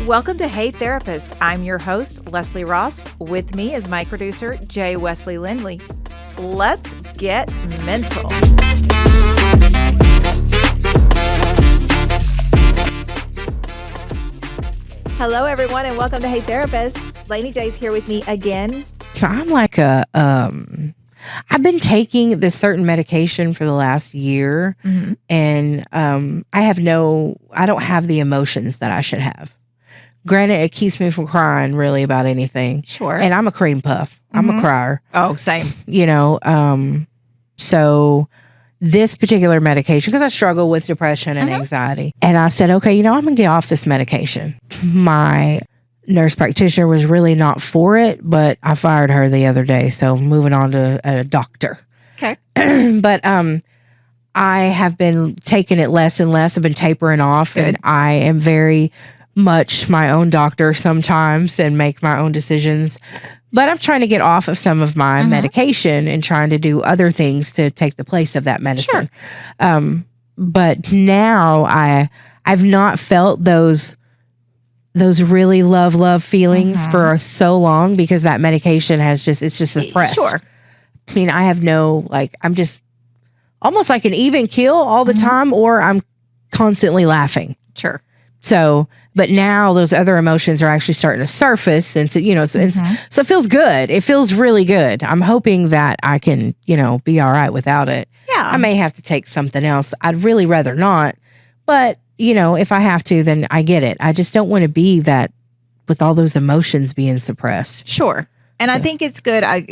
Welcome to Hey Therapist. I'm your host, Leslie Ross. With me is my producer, Jay Wesley Lindley. Let's get mental. Hello, everyone, and welcome to Hey Therapist. Laney J's here with me again. So I'm like I've been taking this certain medication for the last year, and I don't have the emotions that I should have. Granted, it keeps me from crying really about anything. Sure. And I'm a cream puff. I'm a crier. Oh, same. So this particular medication, because I struggle with depression and anxiety, and I said, okay, I'm going to get off this medication. My nurse practitioner was really not for it, but I fired her the other day. So moving on to a doctor. Okay. But I have been taking it less and less. I've been tapering off. Good. And I am very much my own doctor sometimes and make my own decisions. But I'm trying to get off of some of my medication and trying to do other things to take the place of that medicine. Sure. But now I've not felt those really love feelings for so long because that medication it's just suppressed. Sure. I mean, I have I'm just almost like an even keel all the time, or I'm constantly laughing. Sure. So, but now those other emotions are actually starting to surface. And so, so it feels good. It feels really good. I'm hoping that I can, be all right without it. Yeah. I may have to take something else. I'd really rather not, but if I have to, then I get it. I just don't want to be that with all those emotions being suppressed. Sure. And I think it's good. I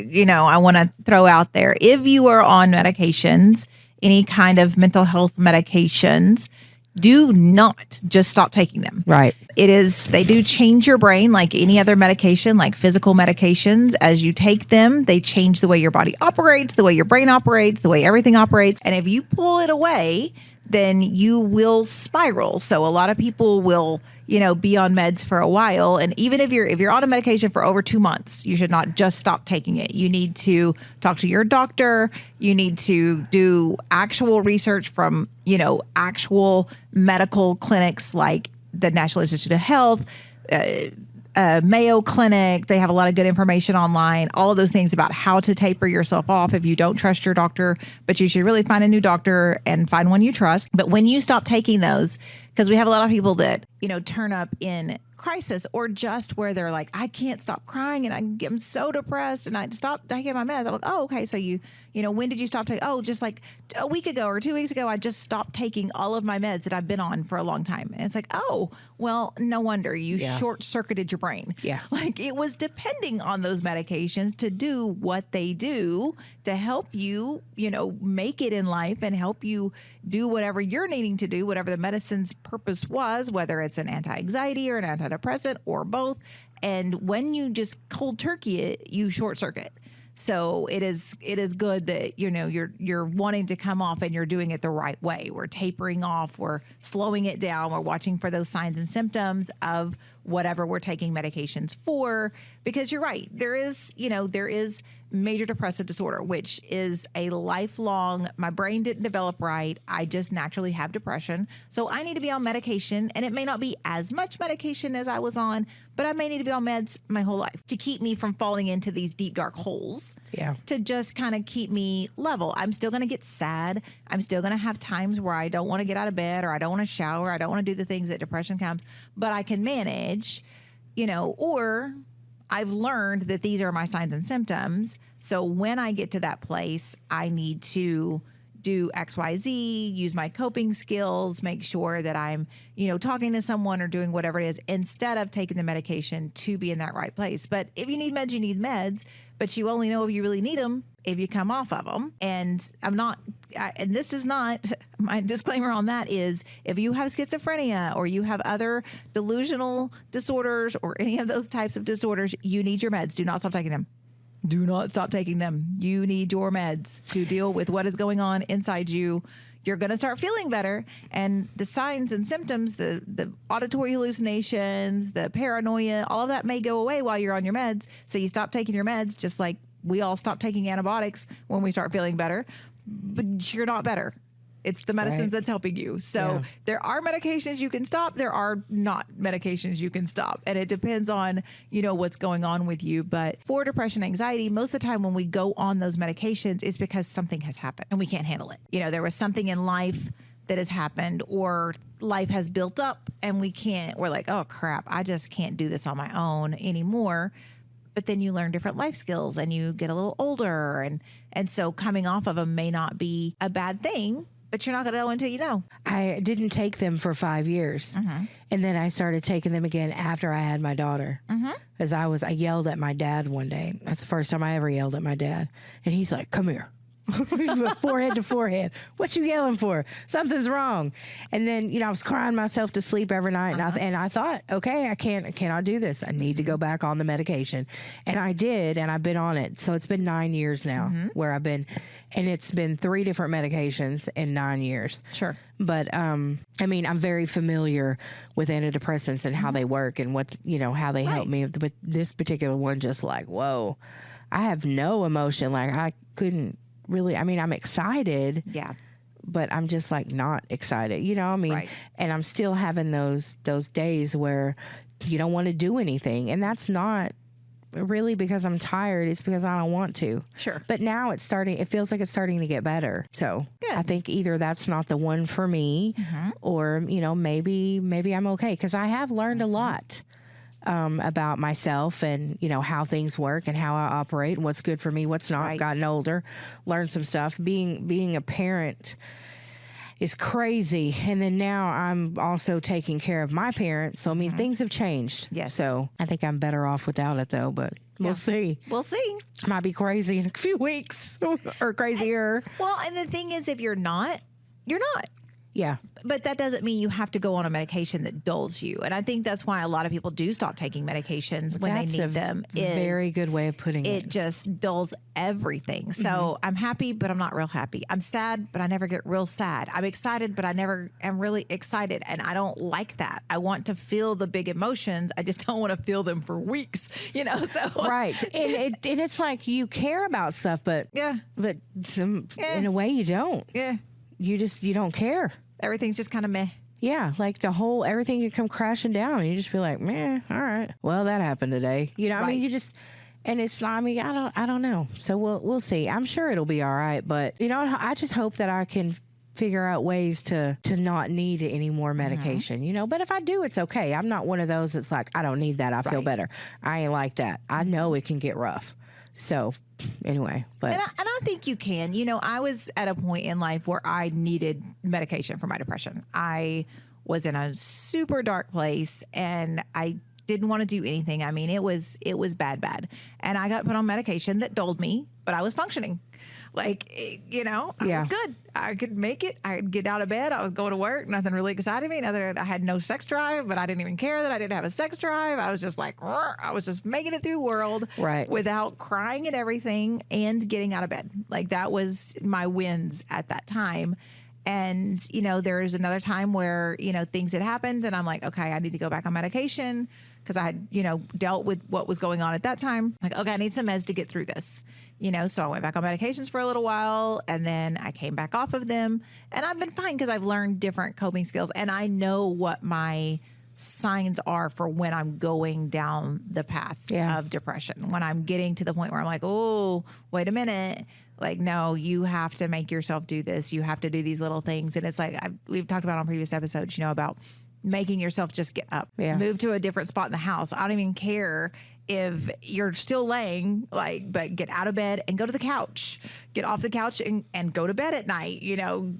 want to throw out there, if you are on medications, any kind of mental health medications, do not just stop taking them. Right. They do change your brain like any other medication, like physical medications. As you take them, they change the way your body operates, the way your brain operates, the way everything operates. And if you pull it away, then you will spiral. So a lot of people will, be on meds for a while. And even if you're on a medication for over 2 months, you should not just stop taking it. You need to talk to your doctor. You need to do actual research from, actual medical clinics like the National Institute of Health, Mayo Clinic. They have a lot of good information online, all of those things about how to taper yourself off if you don't trust your doctor, but you should really find a new doctor and find one you trust. But when you stop taking those, because we have a lot of people that, turn up in crisis or just where they're like, I can't stop crying and I'm so depressed and I stopped taking my meds. I'm like, oh, okay. So when did you stop taking? Oh, just like a week ago or 2 weeks ago, I just stopped taking all of my meds that I've been on for a long time. And it's like, oh, well, no wonder you short-circuited your brain. Yeah. Like it was depending on those medications to do what they do to help you, make it in life and help you do whatever you're needing to do, whatever the medicine's purpose was, whether it's an anti-anxiety or an antidepressant or both. And when you just cold turkey it, you short circuit. So it is good that, you're wanting to come off and you're doing it the right way. We're tapering off, we're slowing it down, we're watching for those signs and symptoms of whatever we're taking medications for, because you're right. There is major depressive disorder, which is a lifelong, my brain didn't develop right. I just naturally have depression. So I need to be on medication, and it may not be as much medication as I was on, but I may need to be on meds my whole life to keep me from falling into these deep, dark holes. Yeah. To just kind of keep me level. I'm still going to get sad. I'm still going to have times where I don't want to get out of bed or I don't want to shower. I don't want to do the things that depression comes, but I can manage, or I've learned that these are my signs and symptoms. So when I get to that place, I need to do XYZ, use my coping skills, make sure that I'm, talking to someone or doing whatever it is instead of taking the medication to be in that right place. But if you need meds, you need meds, but you only know if you really need them if you come off of them. And and this is not, my disclaimer on that is, if you have schizophrenia or you have other delusional disorders or any of those types of disorders, you need your meds. Do not stop taking them. Do not stop taking them. You need your meds to deal with what is going on inside you. You're going to start feeling better. And the signs and symptoms, the auditory hallucinations, the paranoia, all of that may go away while you're on your meds. So you stop taking your meds, just like we all stop taking antibiotics when we start feeling better. But you're not better. It's the medicines that's helping you. So there are medications you can stop. There are not medications you can stop. And it depends on, what's going on with you. But for depression, anxiety, most of the time when we go on those medications is because something has happened and we can't handle it. There was something in life that has happened, or life has built up and we're like, oh crap, I just can't do this on my own anymore. But then you learn different life skills and you get a little older. And so coming off of them may not be a bad thing, but you're not going to know until you know. I didn't take them for 5 years. And then I started taking them again after I had my daughter. Because I yelled at my dad one day. That's the first time I ever yelled at my dad. And he's like, come here. Forehead to forehead. What you yelling for? Something's wrong. And then, I was crying myself to sleep every night. And I thought, okay, I cannot do this. I need to go back on the medication. And I did. And I've been on it. So it's been 9 years now where I've been, and it's been 3 different medications in 9 years. Sure. But, I'm very familiar with antidepressants and how they work and what, how they help me. But this particular one, just like, whoa, I have no emotion. Like I couldn't really, I'm excited. Yeah. But I'm just like not excited, and I'm still having those days where you don't want to do anything. And that's not really because I'm tired. It's because I don't want to. Sure. But now it feels like it's starting to get better. So I think either that's not the one for me or, maybe I'm okay. Because I have learned a lot. About myself and, how things work and how I operate and what's good for me, what's not. Gotten older, learned some stuff. Being a parent is crazy. And then now I'm also taking care of my parents. So, things have changed. Yes. So I think I'm better off without it though, but we'll see. We'll see. I might be crazy in a few weeks or crazier. And the thing is, if you're not, you're not. Yeah. But that doesn't mean you have to go on a medication that dulls you. And I think that's why a lot of people do stop taking medications when they need them. Very good way of putting it. It just dulls everything. So I'm happy, but I'm not real happy. I'm sad, but I never get real sad. I'm excited, but I never am really excited. And I don't like that. I want to feel the big emotions. I just don't want to feel them for weeks, so. Right. And it's like you care about stuff, but in a way you don't. Yeah. You don't care. Everything's just kind of meh. Yeah, like everything could come crashing down and you just be like, meh, all right. Well, that happened today. You just, and it's not, I don't know. So we'll see. I'm sure it'll be all right. But, I just hope that I can figure out ways to not need any more medication, But if I do, it's okay. I'm not one of those that's like, I don't need that. I feel better. I ain't like that. I know it can get rough. So anyway, but and I think you can. I was at a point in life where I needed medication for my depression. I was in a super dark place and I didn't want to do anything. It was bad. And I got put on medication that dulled me, but I was functioning. I was good. I could make it. I'd get out of bed. I was going to work. Nothing really excited me. I had no sex drive, but I didn't even care that I didn't have a sex drive. I was just like, I was just making it through the world without crying at everything and getting out of bed. That was my wins at that time. And, there's another time where, things had happened and I'm like, okay, I need to go back on medication because I had, dealt with what was going on at that time. Like, okay, I need some meds to get through this, so I went back on medications for a little while and then I came back off of them and I've been fine because I've learned different coping skills and I know what my signs are for when I'm going down the path of depression, when I'm getting to the point where I'm like, oh, wait a minute. Like, no, you have to make yourself do this. You have to do these little things. And it's like, we've talked about on previous episodes, about making yourself just get up, move to a different spot in the house. I don't even care if you're still laying, but get out of bed and go to the couch, get off the couch and go to bed at night,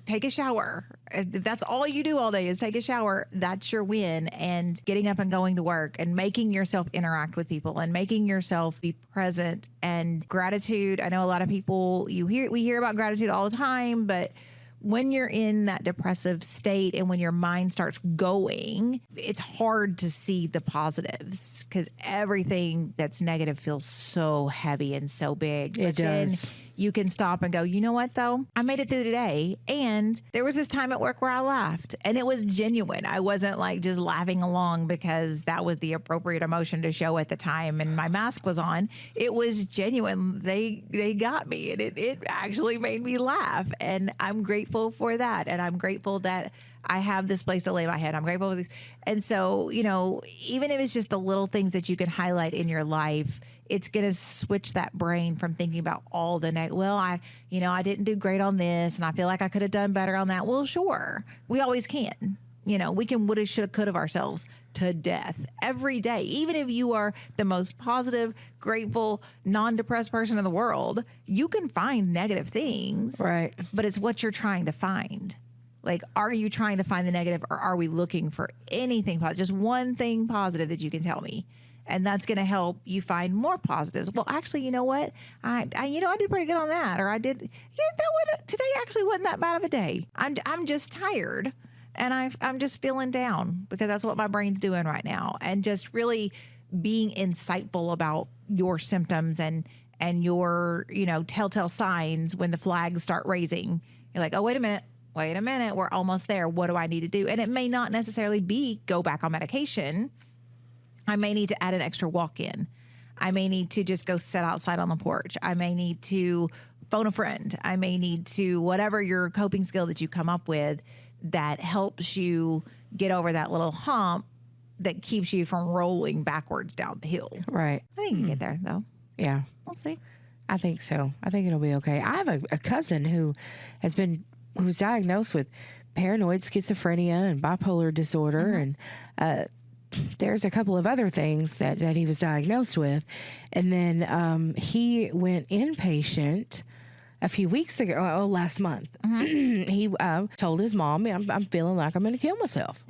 take a shower. If that's all you do all day is take a shower, that's your win. And getting up and going to work and making yourself interact with people and making yourself be present and gratitude. I know a lot of people, we hear about gratitude all the time, but when you're in that depressive state and when your mind starts going, it's hard to see the positives because everything that's negative feels so heavy and so big. It does. Then you can stop and go, you know what though? I made it through today. And there was this time at work where I laughed and it was genuine. I wasn't like just laughing along because that was the appropriate emotion to show at the time and my mask was on. It was genuine. They got me and it actually made me laugh. And I'm grateful for that. And I'm grateful that I have this place to lay my head. I'm grateful for this. And so, even if it's just the little things that you can highlight in your life, it's going to switch that brain from thinking about all the I didn't do great on this and I feel like I could have done better on that. Well, sure. We always can. We can woulda, shoulda, coulda of ourselves to death every day. Even if you are the most positive, grateful, non-depressed person in the world, you can find negative things. Right. But it's what you're trying to find. Like, are you trying to find the negative or are we looking for anything positive? Just one thing positive that you can tell me. And that's going to help you find more positives. Well, actually, you know what? I did pretty good on that. Or today actually wasn't that bad of a day. I'm just tired and I'm just feeling down because that's what my brain's doing right now. And just really being insightful about your symptoms and your, telltale signs when the flags start raising. You're like, oh, wait a minute, we're almost there. What do I need to do? And it may not necessarily be go back on medication. I may need to add an extra walk in. I may need to just go sit outside on the porch. I may need to phone a friend. I may need to, whatever your coping skill that you come up with that helps you get over that little hump that keeps you from rolling backwards down the hill. Right. I think you can get there though. Yeah. We'll see. I think so. I think it'll be okay. I have a cousin who's diagnosed with paranoid schizophrenia and bipolar disorder. And there's a couple of other things that he was diagnosed with. And then he went inpatient a few weeks ago, last month. He told his mom, I'm feeling like I'm going to kill myself.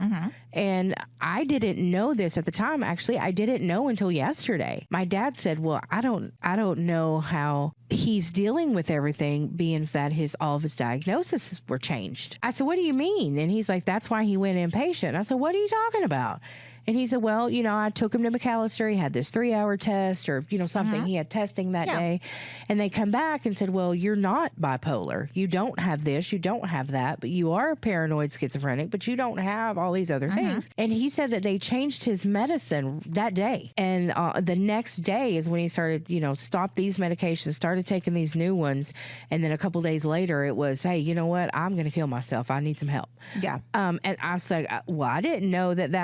And I didn't know this at the time. Actually, I didn't know until yesterday. My dad said, well, I don't know how he's dealing with everything being that all of his diagnoses were changed. I said, what do you mean? And he's like, that's why he went inpatient. I said, what are you talking about? And he said, well, I took him to McAllister. He had this 3-hour test or, something. He had testing that day. And they come back and said, well, you're not bipolar. You don't have this. You don't have that. But you are paranoid schizophrenic, but you don't have all these other things. And he said that they changed his medicine that day. And the next day is when he started, stopped these medications, started taking these new ones. And then a couple days later, it was, hey, you know what? I'm going to kill myself. I need some help. Yeah. And I was like, well, I didn't know that,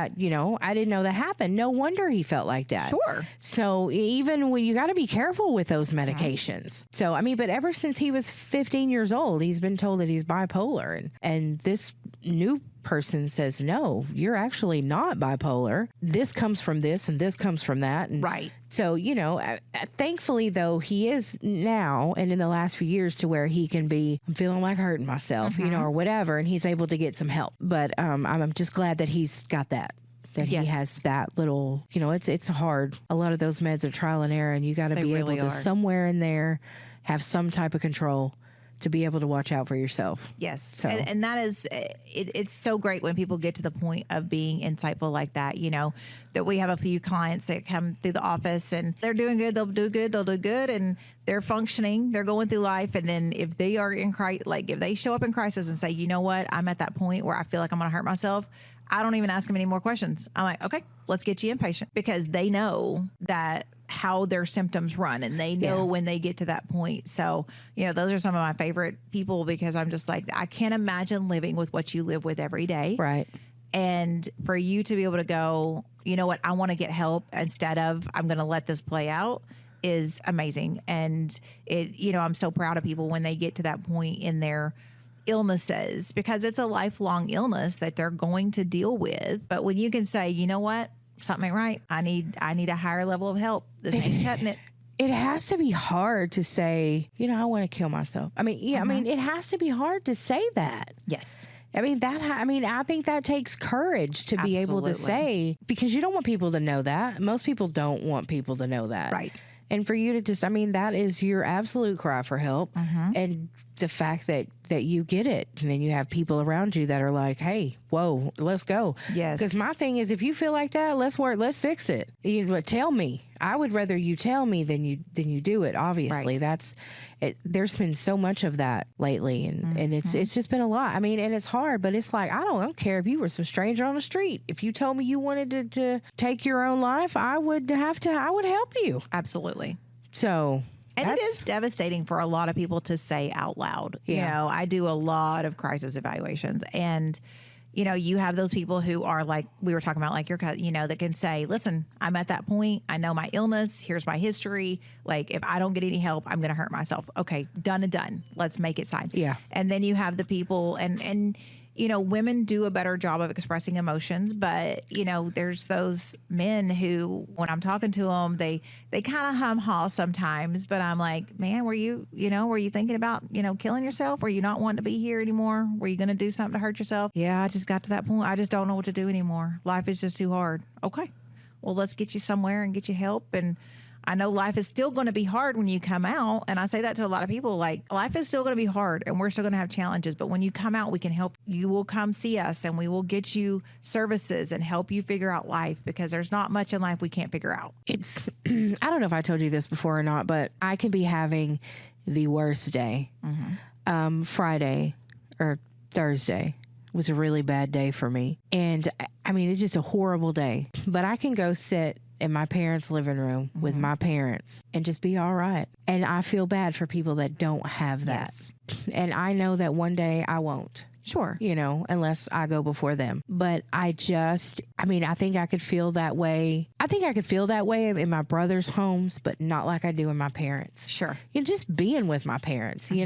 I didn't know that happened. No wonder he felt like that. Sure. So even you got to be careful with those medications. So, but ever since he was 15 years old, he's been told that he's bipolar. And this new person says, no, you're actually not bipolar. This comes from this and this comes from that. And right. So, thankfully, though, he is now and in the last few years to where he can be, I'm feeling like hurting myself, or whatever. And he's able to get some help. But I'm just glad that he's got that. That he has that little, it's hard. A lot of those meds are trial and error, and you got to be able to somewhere in there have some type of control to be able to watch out for yourself. Yes. So. And that is, it's so great when people get to the point of being insightful like that, that we have a few clients that come through the office and they're doing good, they'll do good, and they're functioning, they're going through life. And then if they are in crisis, like if they show up in crisis and say, you know what, I'm at that point where I feel like I'm going to hurt myself, I don't even ask them any more questions. I'm like, okay, let's get you inpatient, because they know that how their symptoms run and they know when they get to that point. So, those are some of my favorite people, because I'm just like, I can't imagine living with what you live with every day. Right. And for you to be able to go, you know what, I want to get help instead of I'm going to let this play out is amazing. And I'm so proud of people when they get to that point in their illnesses, because it's a lifelong illness that they're going to deal with. But when you can say, you know what, something ain't right, I need a higher level of help. This ain't cutting it. It has to be hard to say, I want to kill myself. It has to be hard to say that. Yes. I think that takes courage to be able to say, because you don't want people to know that. Most people don't want people to know that. Right. And for you to just, that is your absolute cry for help. And the fact that you get it, and then you have people around you that are like, hey, whoa, let's go. Yes. Because my thing is, if you feel like that, let's fix it. Tell me. I would rather you tell me than you do it. Obviously, Right. that's it. There's been so much of that lately, and it's just been a lot. I mean, and it's hard, but it's like I don't care if you were some stranger on the street. If you told me you wanted to take your own life, I would help you. Absolutely. So. And it is devastating for a lot of people to say out loud. Yeah. You know, I do a lot of crisis evaluations, and you know, you have those people who are like we were talking about, like your cousin, you know, that can say, listen, I'm at that point. I know my illness. Here's my history. Like, if I don't get any help, I'm going to hurt myself. Okay, done and done. Let's make it signed. Yeah. And then you have the people, and you know, women do a better job of expressing emotions, but you know, there's those men who, when I'm talking to them, they kind of hum-haw sometimes, but I'm like, man, were you thinking about, killing yourself? Were you not wanting to be here anymore? Were you going to do something to hurt yourself? Yeah, I just got to that point. I just don't know what to do anymore. Life is just too hard. Okay, well, let's get you somewhere and get you help. And I know life is still going to be hard when you come out. And I say that to a lot of people, like, life is still going to be hard and we're still going to have challenges. But when you come out, we can help. You will come see us and we will get you services and help you figure out life, because there's not much in life we can't figure out. It's, I don't know if I told you this before or not, but I can be having the worst day. Friday or Thursday was a really bad day for me. And I mean, it's just a horrible day. But I can go sit in my parents' living room with my parents and just be all right. And I feel bad for people that don't have that. Yes. And I know that one day I won't. Sure. Unless I go before them. But I think I could feel that way. I think I could feel that way in my brother's homes, but not like I do in my parents. Sure. Just being with my parents, and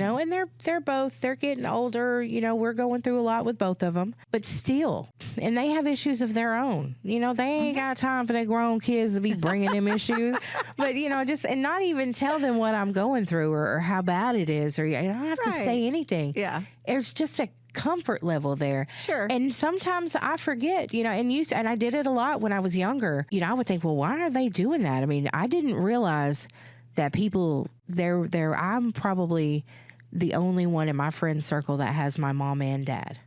they're getting older, we're going through a lot with both of them, but still, and they have issues of their own. They ain't got time for their grown kids to be bringing them issues, but and not even tell them what I'm going through or how bad it is, or I don't have to say anything. Yeah. It's just a comfort level there. Sure. And sometimes I forget, and I did it a lot when I was younger. I would think, well, why are they doing that? I mean, I didn't realize that people I'm probably the only one in my friend circle that has my mom and dad.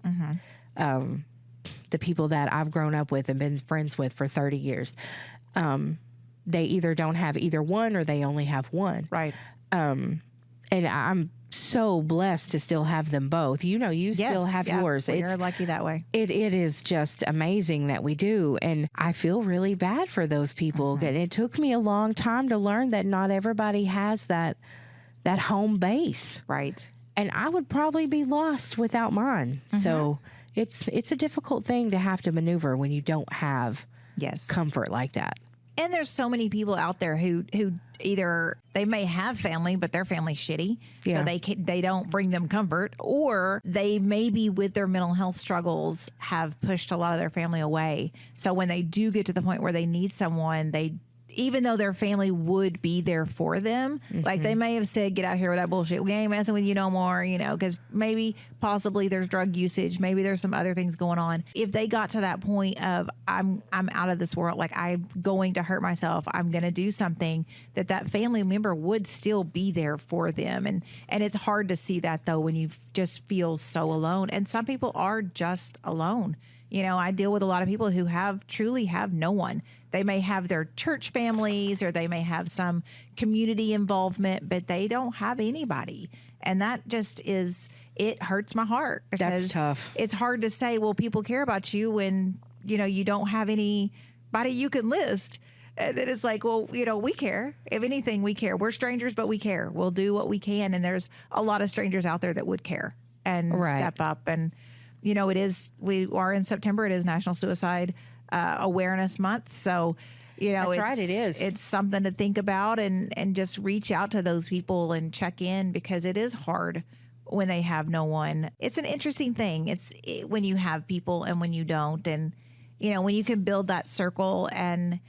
The people that I've grown up with and been friends with for 30 years. They either don't have either one or they only have one. Right. And I'm so blessed to still have them both. You still have yours. You're lucky that way. It is just amazing that we do. And I feel really bad for those people. And it took me a long time to learn that not everybody has that home base. Right. And I would probably be lost without mine. So it's a difficult thing to have to maneuver when you don't have comfort like that. And there's so many people out there who either they may have family, but their family's shitty, so they don't bring them comfort, or they maybe with their mental health struggles have pushed a lot of their family away. So when they do get to the point where they need someone, even though their family would be there for them, like they may have said, get out here with that bullshit. We ain't messing with you no more, because possibly there's drug usage. Maybe there's some other things going on. If they got to that point of, I'm out of this world, like I'm going to hurt myself, I'm going to do something, that family member would still be there for them. And it's hard to see that though, when you just feel so alone. And some people are just alone. I deal with a lot of people who truly have no one. They may have their church families or they may have some community involvement, but they don't have anybody. And that just it hurts my heart. That's tough. It's hard to say, well, people care about you when, you don't have anybody you can list. And then it's like, well, we care. If anything, we care. We're strangers, but we care. We'll do what we can. And there's a lot of strangers out there that would care and step up. And we are in September. It is National Suicide Awareness Month. So, That's right, it is. It's something to think about and just reach out to those people and check in, because it is hard when they have no one. It's an interesting thing. When you have people and when you don't, and when you can build that circle. And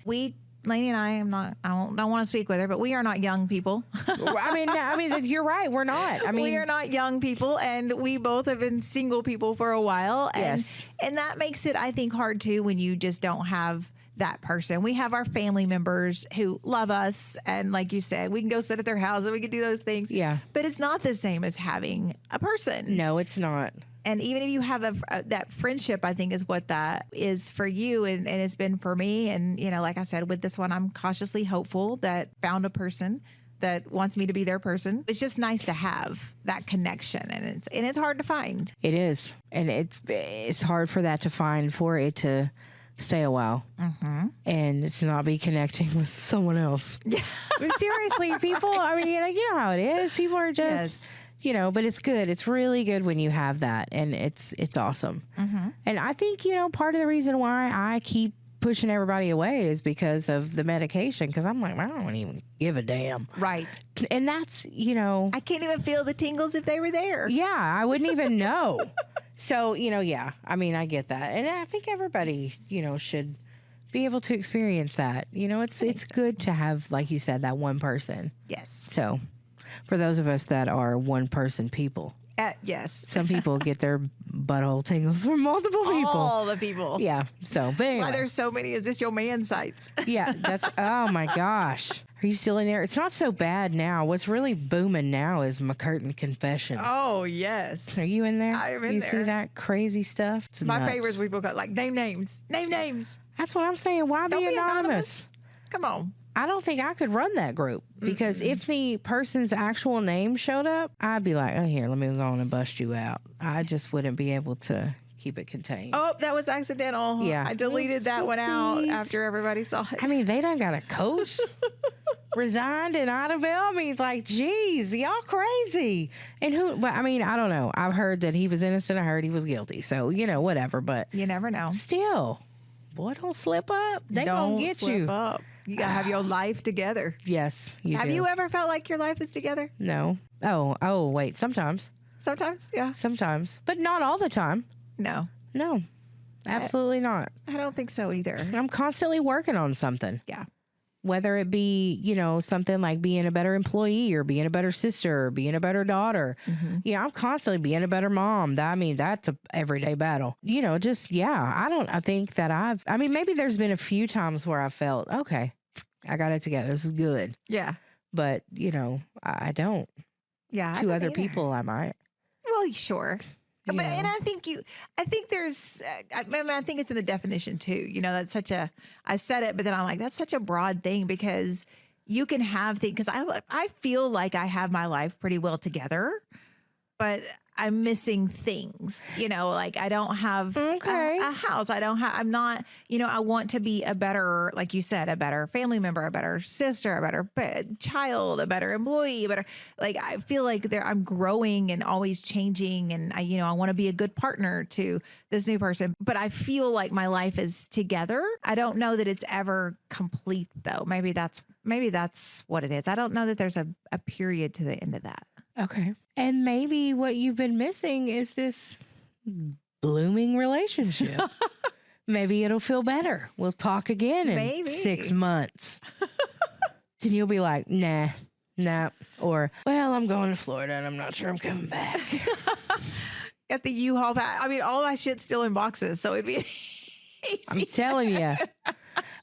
Laney and I don't want to speak with her, but we are not young people. I mean, you're right. We're not. We are not young people, and we both have been single people for a while. And that makes it, I think, hard too, when you just don't have that person. We have our family members who love us. And like you said, we can go sit at their house and we can do those things. Yeah. But it's not the same as having a person. No, it's not. And even if you have that friendship, I think is what that is for you. And it's been for me. And, like I said, with this one, I'm cautiously hopeful that found a person that wants me to be their person. It's just nice to have that connection. And it's hard to find. It is. And it's hard for that to find, for it to stay a while and to not be connecting with someone else. Yeah. But seriously, people, I mean, you know how it is. People are just, but it's good. It's really good when you have that. And it's awesome. And I think, part of the reason why I keep pushing everybody away is because of the medication. Because I'm like, I don't even give a damn. Right. And that's, I can't even feel the tingles if they were there. Yeah, I wouldn't even know. So, yeah, I mean, I get that. And I think everybody, should be able to experience that. It's good to have, like you said, that one person. Yes. So, for those of us that are one person people. Yes. Some people get their butthole tingles from multiple people. All the people. Yeah. So, but anyway. Why there's so many? Is this your man sites? Yeah. Oh my gosh. Are you still in there? It's not so bad now. What's really booming now is McCurtain Confessions. Oh, yes. Are you in there? I am in you there. See that crazy stuff? It's My nuts. favorite is people got like name names. Name names. That's what I'm saying. Why Don't be anonymous? Come on. I don't think I could run that group because if the person's actual name showed up, I'd be like, oh, here, let me go on and bust you out. I just wouldn't be able to keep it contained. Oh, that was accidental. Yeah. I deleted that one out Oopsies. after everybody saw it. I mean, they done got a coach resigned in Idabel. I mean, like, geez, y'all crazy. And but I mean, I don't know. I've heard that he was innocent. I heard he was guilty. So, whatever. But you never know. Still, boy, don't slip up. They don't gonna get slip you. Up. You gotta have your life together. Yes, you Have do. you ever felt like your life is together? No. Oh, wait. Sometimes. Sometimes, yeah. Sometimes. But not all the time. No, No. Absolutely not. I don't think so either. I'm constantly working on something. Yeah. Whether it be, something like being a better employee or being a better sister or being a better daughter. I'm constantly being a better mom. That's a everyday battle. I think that maybe there's been a few times where I felt, okay, I got it together. This is good. Yeah. But, I don't. Yeah. To other people, I might. Well, sure. And I think there's, I think it's in the definition too. That's I said it, but then I'm like, that's such a broad thing because you can have things, because I feel like I have my life pretty well together, but I'm missing things, like I don't have a house. I'm not, I want to be a better, like you said, a better family member, a better sister, a better child, a better employee, I feel like I'm growing and always changing. And I want to be a good partner to this new person, but I feel like my life is together. I don't know that it's ever complete though. Maybe that's what it is. I don't know that there's a period to the end of that. Okay. And maybe what you've been missing is this blooming relationship. Maybe it'll feel better. We'll talk again in 6 months. Then you'll be like, nah. Or, well, I'm going to Florida and I'm not sure I'm coming back. At the U-Haul pack. I mean, all my shit's still in boxes, so it'd be easy. I'm telling you.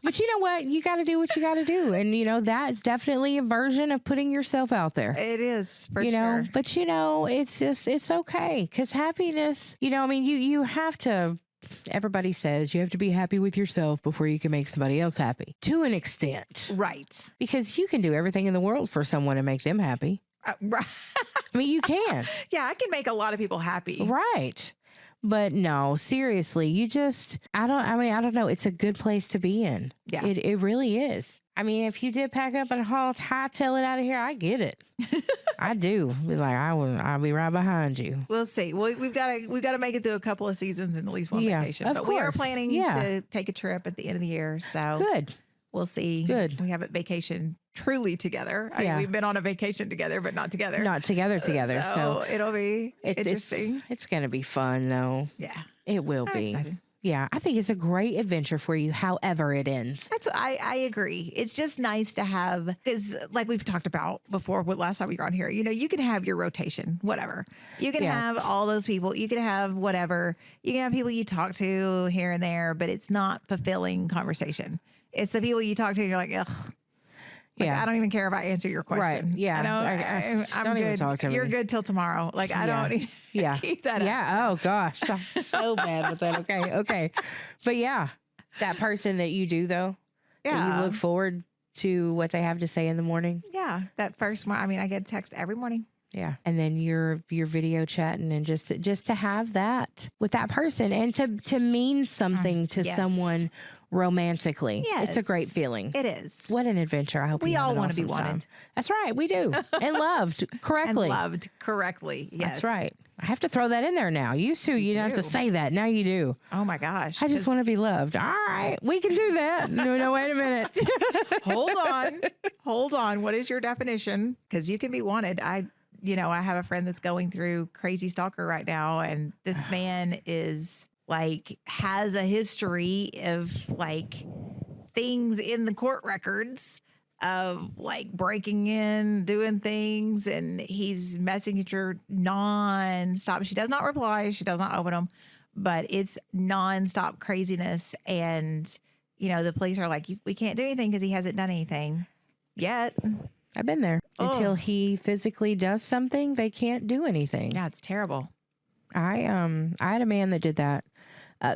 But you know what? You got to do what you got to do. And, that's definitely a version of putting yourself out there. It is, for sure. But, it's okay. Because happiness, you have to, everybody says you have to be happy with yourself before you can make somebody else happy. To an extent. Right. Because you can do everything in the world for someone and make them happy. Right. I mean, you can. Yeah, I can make a lot of people happy. Right. But no, seriously, I don't know. It's a good place to be in. Yeah. It really is. I mean, if you did pack up and hightail it out of here, I get it. I do. Be like, I'll be right behind you. We'll see. We've got to make it through a couple of seasons and at least one vacation. But we are planning to take a trip at the end of the year. So good. We'll see. Good. We haven't vacation truly together. I mean, we've been on a vacation together, but not together. Not together. So it'll be interesting. It's going to be fun, though. Yeah. It will be. Excited. Yeah, I think it's a great adventure for you, however it ends. That's what I agree. It's just nice to have, because like we've talked about before, last time we were on here, you can have your rotation, whatever. You can have all those people. You can have whatever. You can have people you talk to here and there, but it's not fulfilling conversation. It's the people you talk to and you're like, ugh. Like, I don't even care if I answer your question. Right. Yeah. I'm don't good. Even talk to You're me. good till tomorrow. Like, I don't need to keep that up. Yeah. Oh, gosh. I'm so bad with that. Okay. But yeah, that person that you do, though, that you look forward to what they have to say in the morning. Yeah. That first morning, I get a text every morning. Yeah. And then you're video chatting and just to have that with that person and to mean something to someone romantically. Yes. It's a great feeling. It is. What an adventure. I hope we all want to be wanted. That's right. We do. And loved correctly. Yes. That's right. I have to throw that in there now. Used to, you didn't have to say that. Now you do. Oh my gosh. I just want to be loved. All right. We can do that. No, wait a minute. Hold on. What is your definition? Because you can be wanted. I have a friend that's going through crazy stalker right now, and this man is like has a history of like things in the court records of like breaking in, doing things, and he's messaging her nonstop. She does not reply. She does not open them, but it's nonstop craziness. And the police are like, we can't do anything because he hasn't done anything yet. I've been there. Until he physically does something, they can't do anything. Yeah, it's terrible. I had a man that did that.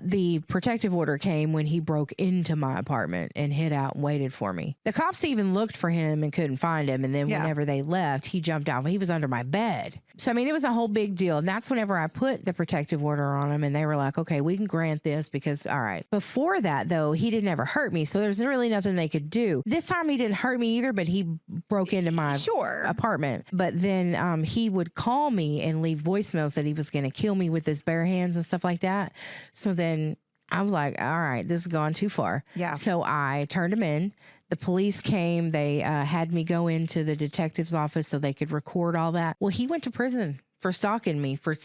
The protective order came when he broke into my apartment and hid out and waited for me. The cops even looked for him and couldn't find him. And then whenever they left, he jumped out. He was under my bed. So, I mean, it was a whole big deal. And that's whenever I put the protective order on him and they were like, okay, we can grant this because, all right. Before that, though, he didn't ever hurt me. So there's really nothing they could do. This time he didn't hurt me either, but he broke into my apartment. But then he would call me and leave voicemails that he was going to kill me with his bare hands and stuff like that. So then I was like, all right, this has gone too far. Yeah. So I turned him in. The police came. They had me go into the detective's office so they could record all that. Well, he went to prison for stalking me, for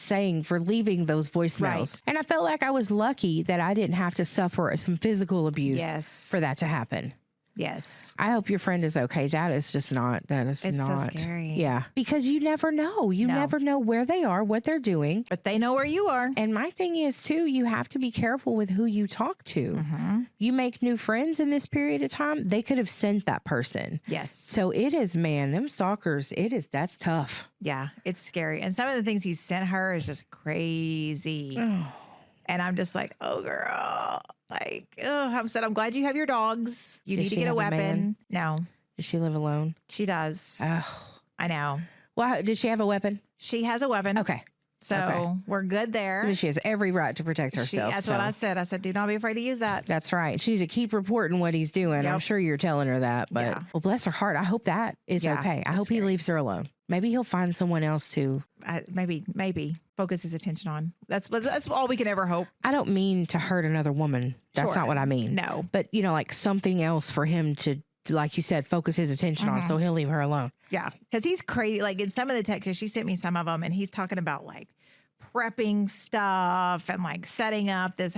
leaving those voicemails. Right. And I felt like I was lucky that I didn't have to suffer some physical abuse for that to happen. Yes. I hope your friend is okay. That is just not, it's not so scary. Yeah. Because you never know. You never know where they are, what they're doing. But they know where you are. And my thing is too, you have to be careful with who you talk to. Mm-hmm. You make new friends in this period of time. They could have sent that person. Yes. So it is, them stalkers, that's tough. Yeah. It's scary. And some of the things he sent her is just crazy. Oh. And I'm just like, oh, girl. Like, I'm glad you have your dogs. You need to get a weapon. No. Does she live alone? She does. Oh. I know. Well, did she have a weapon? She has a weapon. Okay. So we're good there. I mean, she has every right to protect herself. That's what I said. I said, do not be afraid to use that. That's right. She needs to keep reporting what he's doing. Yep. I'm sure you're telling her that. But, well, bless her heart. I hope that is okay. I hope he leaves her alone. Maybe he'll find someone else to maybe focus his attention on. That's all we can ever hope. I don't mean to hurt another woman. That's not what I mean. No. But, like something else for him to, like you said, focus his attention on so he'll leave her alone. Yeah. Because he's crazy. Like in some of the texts, she sent me some of them and he's talking about like prepping stuff and like setting up this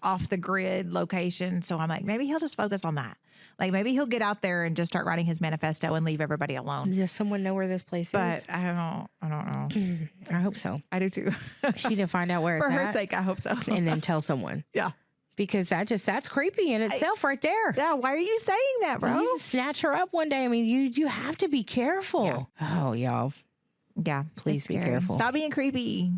off the grid location. So I'm like, maybe he'll just focus on that. Like maybe he'll get out there and just start writing his manifesto and leave everybody alone. Does someone know where this place is? But I don't know. I hope so. I do too. She didn't find out where it's at. For her at, sake, I hope so. And then tell someone. Yeah. Because that's creepy in itself right there. Yeah, why are you saying that, bro? You snatch her up one day. I mean, you have to be careful. Yeah. Oh, y'all. Yeah. Please be careful. Stop being creepy.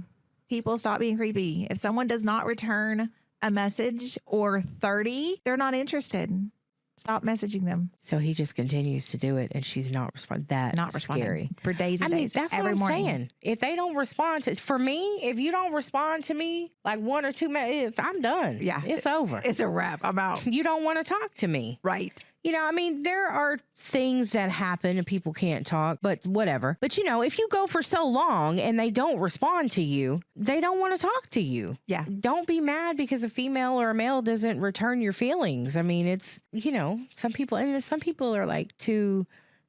People, stop being creepy. If someone does not return a message or 30, they're not interested. Stop messaging them. So he just continues to do it and she's not responding. That's scary. For days and days. That's every what I'm morning. saying. If they don't respond for me, if you don't respond to me like 1 or 2 minutes, I'm done. Yeah. It's over. It's a wrap. I'm out. You don't want to talk to me. Right. There are things that happen and people can't talk, but whatever. But, if you go for so long and they don't respond to you, they don't want to talk to you. Yeah. Don't be mad because a female or a male doesn't return your feelings. I mean, it's, some people are like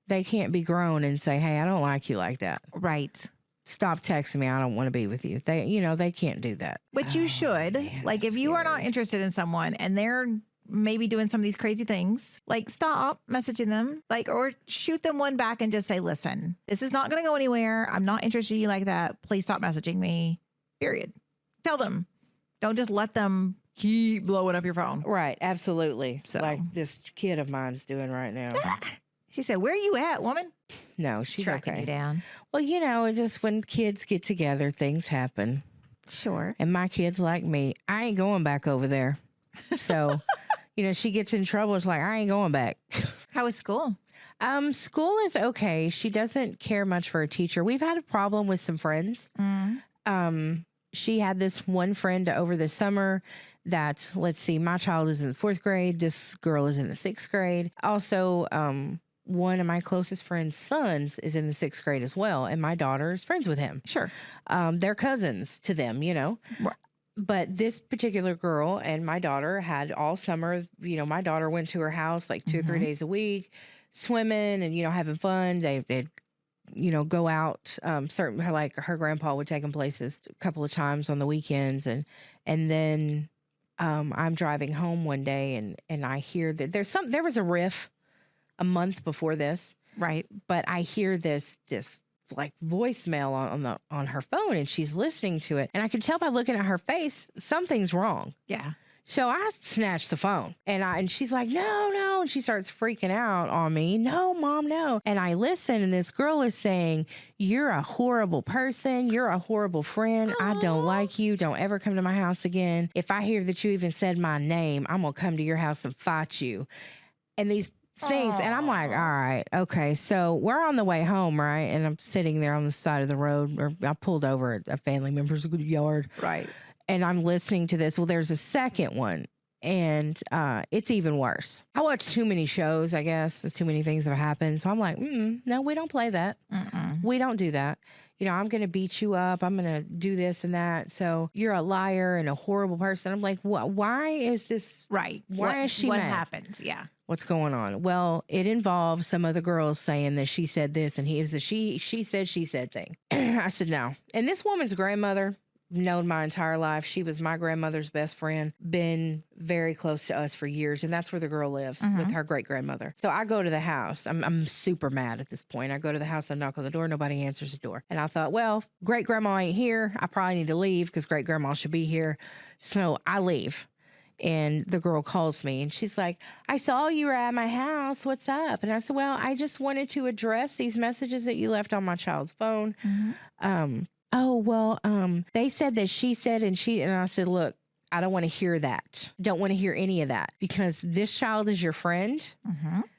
they can't be grown and say, hey, I don't like you like that. Right. stop texting me. I don't want to be with you. They can't do that. But you should. Man, like, if you are not interested in someone and they're maybe doing some of these crazy things, like, stop messaging them, like, or shoot them one back and just say, listen, this is not going to go anywhere. I'm not interested in you like that. Please stop messaging me. Period. Tell them. Don't just let them keep blowing up your phone. Right. Absolutely. So. Like this kid of mine's doing right now. She said, where are you at, woman? No, she's Tracking okay. you down. Well, just when kids get together, things happen. Sure. And my kid's like me. I ain't going back over there. So, she gets in trouble. It's like, I ain't going back. How was school? School is okay. She doesn't care much for a teacher. We've had a problem with some friends. She had this one friend over the summer that, let's see, my child is in the 4th grade. This girl is in the 6th grade. Also, one of my closest friend's sons is in the 6th grade as well. And my daughter is friends with him. Sure. They're cousins to them, Right. But this particular girl and my daughter had all summer, my daughter went to her house like 2 or 3 days a week, swimming and, having fun. They'd go out. Her grandpa would take them places a couple of times on the weekends. And then I'm driving home one day and I hear that there was a riff a month before this. Right. But I hear this like voicemail on her phone and she's listening to it. And I can tell by looking at her face, something's wrong. Yeah. So I snatched the phone and she's like, no. And she starts freaking out on me. No, Mom, no. And I listen and this girl is saying, you're a horrible person. You're a horrible friend. I don't like you. Don't ever come to my house again. If I hear that you even said my name, I'm going to come to your house and fight you. And these things. And I'm like, all right, okay. So we're on the way home, right? And I'm sitting there on the side of the road, or I pulled over at a family member's yard. Right. And I'm listening to this. Well, there's a second one, and it's even worse. I watch too many shows, I guess. There's too many things that have happened. So I'm like, no, we don't play that. We don't do that. I'm going to beat you up. I'm going to do this and that. So you're a liar and a horrible person. I'm like, why is this? Right. Why is she What mad? happens? Yeah. What's going on? Well, it involves some other girls saying that she said this and he was the she said thing. I said, no. And this woman's grandmother, known my entire life. She was my grandmother's best friend, been very close to us for years. And that's where the girl lives with her great grandmother. So I go to the house. I'm super mad at this point. I go to the house, I knock on the door. Nobody answers the door. And I thought, well, great grandma ain't here. I probably need to leave because great grandma should be here. So I leave. And the girl calls me and she's like, I saw you were at my house. What's up? And I said, well, I just wanted to address these messages that you left on my child's phone. They said that she said, and I said, look, I don't want to hear that. Don't want to hear any of that because this child is your friend.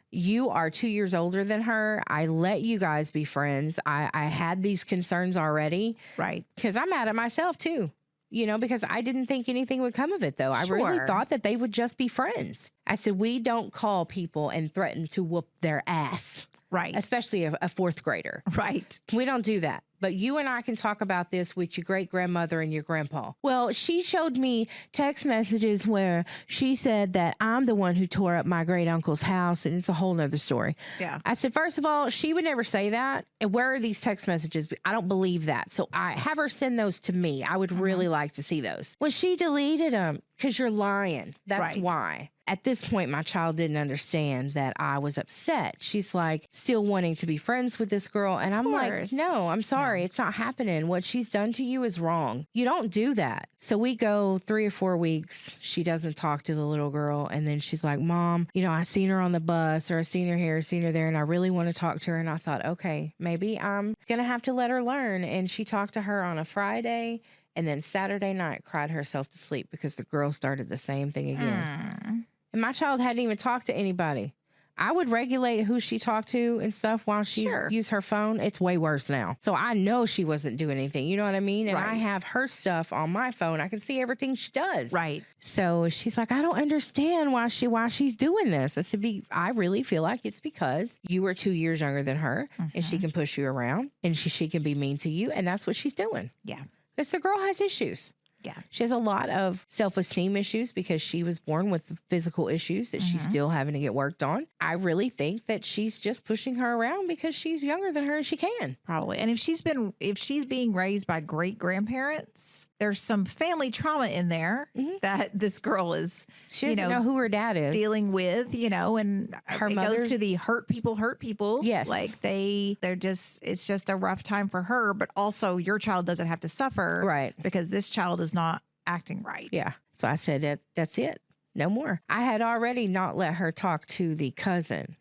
You are 2 years older than her. I let you guys be friends. I had these concerns already. Right. Because I'm mad at myself too. Because I didn't think anything would come of it, though. I really thought that they would just be friends. I said, we don't call people and threaten to whoop their ass. Right. Especially a 4th grader. Right. We don't do that. But you and I can talk about this with your great grandmother and your grandpa. Well, she showed me text messages where she said that I'm the one who tore up my great uncle's house. And it's a whole nother story. Yeah. I said, first of all, she would never say that. And where are these text messages? I don't believe that. So I have her send those to me. I would really like to see those. Well, she deleted them because you're lying. That's why. At this point, my child didn't understand that I was upset. She's like still wanting to be friends with this girl. And I'm like, no, I'm sorry. It's not happening. What she's done to you is wrong. You don't do that. So we go 3 or 4 weeks. She doesn't talk to the little girl. And then she's like, Mom, I seen her on the bus or I seen her here, seen her there. And I really want to talk to her. And I thought, okay, maybe I'm going to have to let her learn. And she talked to her on a Friday. And then Saturday night cried herself to sleep because the girl started the same thing again. And my child hadn't even talked to anybody. I would regulate who she talked to and stuff while she used her phone. It's way worse now. So I know she wasn't doing anything. You know what I mean? And I have her stuff on my phone. I can see everything she does. Right. So she's like, I don't understand why she's doing this. I said, I really feel like it's because you were 2 years younger than her and she can push you around and she can be mean to you. And that's what she's doing. Yeah. Because the girl has issues. Yeah. She has a lot of self-esteem issues because she was born with physical issues that she's still having to get worked on. I really think that she's just pushing her around because she's younger than her and she can. Probably. And if she's being raised by great grandparents, there's some family trauma in there that this girl is, She doesn't know who her dad is. dealing with, and Her it goes to the hurt people. Yes. Like it's just a rough time for her, but also your child doesn't have to suffer. Right. Because this child is not acting right. Yeah. So I said, that's it. No more. I had already not let her talk to the cousin,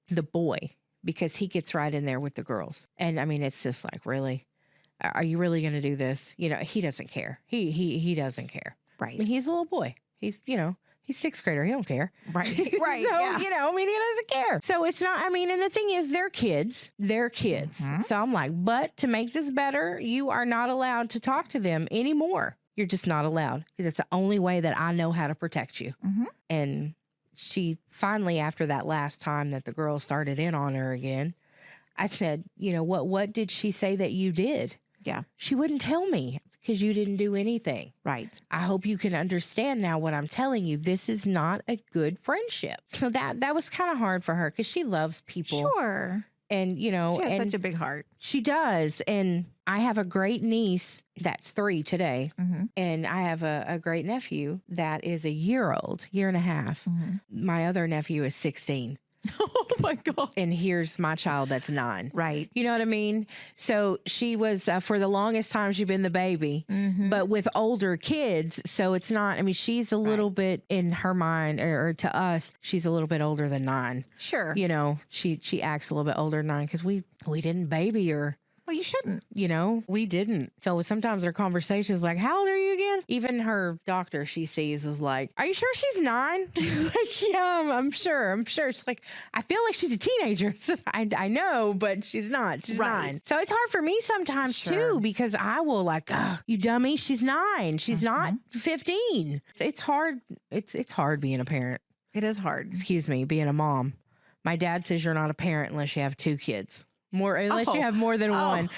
the boy, because he gets right in there with the girls. And I mean, it's just like, really? Are you really going to do this? He doesn't care. He doesn't care. Right. I mean, he's a little boy. He's, he's sixth grader. He don't care. Right. Right. So, yeah. he doesn't care. So it's not, and the thing is, they're kids. They're kids. So I'm like, but to make this better, you are not allowed to talk to them anymore. You're just not allowed because it's the only way that I know how to protect you. And she finally, after that last time that the girl started in on her again, I said, what did she say that you did? Yeah. She wouldn't tell me because you didn't do anything. Right. I hope you can understand now what I'm telling you. This is not a good friendship. So that was kind of hard for her because she loves people. Sure. And, She has such a big heart. She does. And I have a great niece that's 3 today. And I have a great nephew that is a year and a half. My other nephew is 16. Oh my God. And here's my child that's 9. Right. You know what I mean? So she was, for the longest time, she'd been the baby, but with older kids. So it's not, she's a little bit in her mind, or to us, she's a little bit older than 9. Sure. She acts a little bit older than 9 because we didn't baby her. Well, you shouldn't. We didn't. So sometimes our conversations like, how old are you again? Even her doctor she sees is like, are you sure she's 9? Like, yeah, I'm sure. She's like, I feel like she's a teenager. I know, but she's not. She's 9. So it's hard for me sometimes too, because I will like, oh, you dummy, she's 9. She's not 15. It's hard. It's hard being a parent. It is hard. Excuse me, being a mom. My dad says you're not a parent unless you have 2 kids. Unless you have more than one.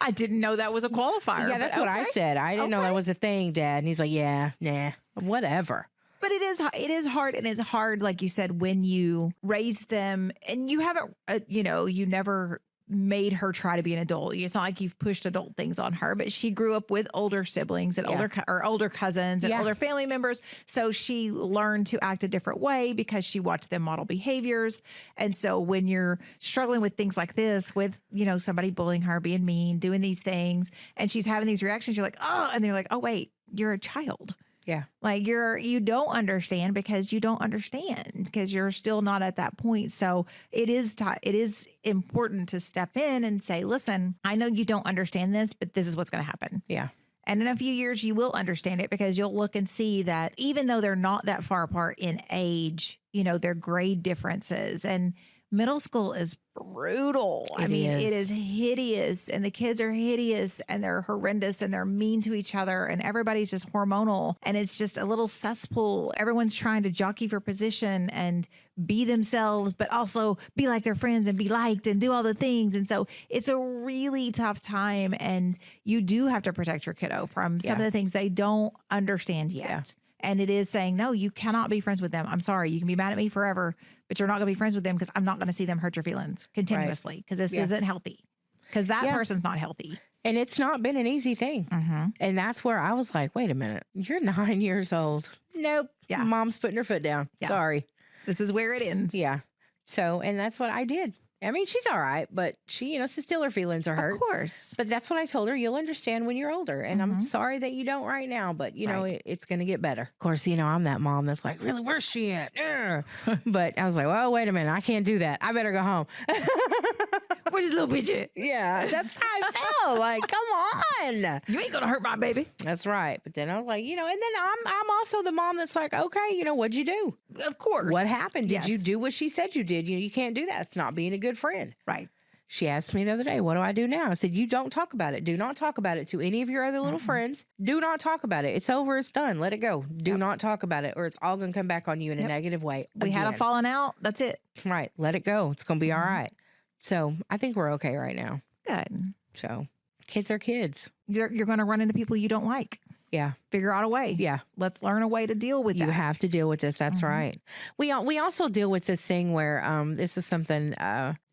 I didn't know that was a qualifier. Yeah, that's what I said. I didn't know that was a thing, Dad. And he's like, yeah, nah, whatever. But it is hard. And it's hard, like you said, when you raise them and you haven't, you never made her try to be an adult. It's not like you've pushed adult things on her, but she grew up with older siblings and older cousins and older family members. So she learned to act a different way because she watched them model behaviors. And so when you're struggling with things like this, with, somebody bullying her, being mean, doing these things, and she's having these reactions, you're like, oh, and they're like, oh, wait, you're a child. Yeah. Like you don't understand because you don't understand because you're still not at that point. So it is important to step in and say, listen, I know you don't understand this, but this is what's going to happen. Yeah. And in a few years, you will understand it because you'll look and see that even though they're not that far apart in age, their grade differences, and middle school is brutal. It is hideous, and the kids are hideous, and they're horrendous, and they're mean to each other, and everybody's just hormonal, and it's just a little cesspool. Everyone's trying to jockey for position and be themselves, but also be like their friends and be liked and do all the things. And so it's a really tough time, and you do have to protect your kiddo from some of the things they don't understand yet. Yeah. And it is saying, no, you cannot be friends with them. I'm sorry. You can be mad at me forever, but you're not going to be friends with them because I'm not going to see them hurt your feelings continuously because this isn't healthy, because that person's not healthy. And it's not been an easy thing. And that's where I was like, wait a minute, you're 9 years old. Nope. Yeah. Mom's putting her foot down. Yeah. Sorry. This is where it ends. Yeah. So, and that's what I did. She's all right, but she, still her feelings are hurt. Of course. But that's what I told her. You'll understand when you're older. And I'm sorry that you don't right now, but, it's going to get better. Of course, I'm that mom that's like, really, where's she at? But I was like, well, wait a minute. I can't do that. I better go home. Where's this little bitch? Yeah, that's how I felt. Like, come on. You ain't going to hurt my baby. That's right. But then I was like, and then I'm also the mom that's like, okay, what'd you do? Of course. What happened? Did you do what she said you did? You can't do that. It's not being a good friend. Right. She asked me the other day, what do I do now? I said, you don't talk about it. Do not talk about it to any of your other little friends. Do not talk about it. It's over. It's done. Let it go. Do not talk about it, or it's all going to come back on you in a negative way. We had a falling out. That's it. Right. Let it go. It's going to be all right. So I think we're okay right now. Good. So Kids are kids. You're going to run into people you don't like. Yeah. Figure out a way. Yeah. Let's learn a way to deal with that. You have to deal with this. That's right. We also deal with this thing where this is something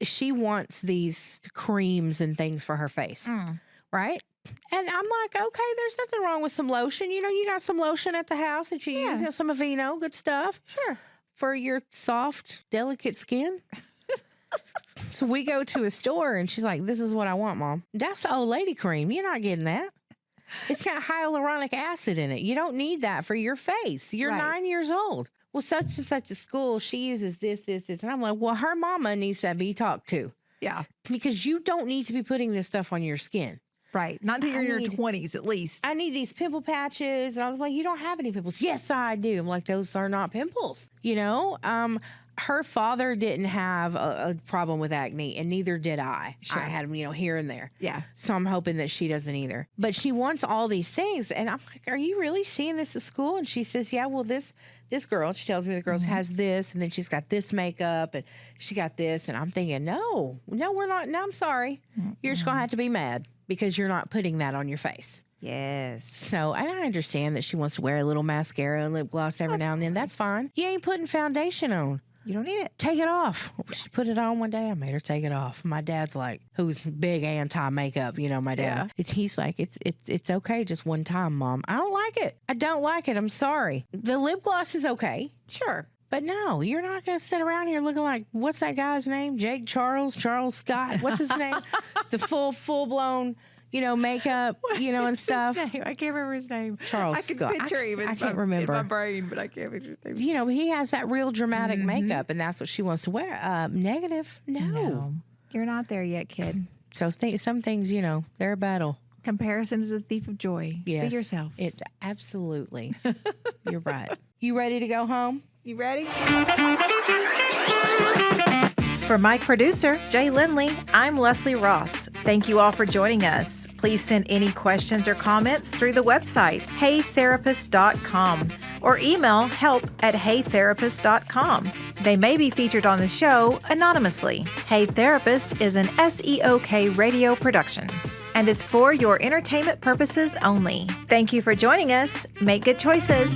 she wants these creams and things for her face. Right? And I'm like, okay, there's nothing wrong with some lotion. You got some lotion at the house that you use. You know, some Aveeno, good stuff. Sure. For your soft, delicate skin. So we go to a store and she's like, this is what I want, Mom. That's the old lady cream. You're not getting that. It's got hyaluronic acid in it. You don't need that for your face. You're 9 years old. Well, such and such a school, she uses this. And I'm like, well, her mama needs to be talked to. Yeah. Because you don't need to be putting this stuff on your skin. Right. Not until you're in your 20s, at least. I need these pimple patches. And I was like, you don't have any pimples. Yes, I do. I'm like, those are not pimples. Her father didn't have a problem with acne, and neither did I. Sure. I had them, here and there. Yeah. So I'm hoping that she doesn't either. But she wants all these things. And I'm like, are you really seeing this at school? And she says, yeah, well, this girl, she tells me the girl has this, and then she's got this makeup, and she got this. And I'm thinking, no, we're not. No, I'm sorry. You're just going to have to be mad because you're not putting that on your face. Yes. So, and I understand that she wants to wear a little mascara and lip gloss every now and then. That's fine. You ain't putting foundation on. You don't need it. Take it off. She put it on one day. I made her take it off. My dad's like, who's big anti-makeup, my dad. Yeah. He's like, it's okay just one time, Mom. I don't like it. I don't like it. I'm sorry. The lip gloss is okay. Sure. But no, you're not going to sit around here looking like, what's that guy's name? Jake Charles Scott. What's his name? The full-blown, makeup, and stuff. I can't remember his name. Charles Scott. I can picture him I can't remember. in my brain, but I can't picture his name. He has that real dramatic makeup, and that's what she wants to wear. Negative? No. You're not there yet, kid. So some things, they're a battle. Comparison is a thief of joy. Yes. Be yourself. It absolutely. You're right. You ready to go home? You ready? For my producer, Jay Lindley, I'm Leslie Ross. Thank you all for joining us. Please send any questions or comments through the website, heytherapist.com, or email help@heytherapist.com. They may be featured on the show anonymously. Hey Therapist is an SEOK radio production and is for your entertainment purposes only. Thank you for joining us. Make good choices.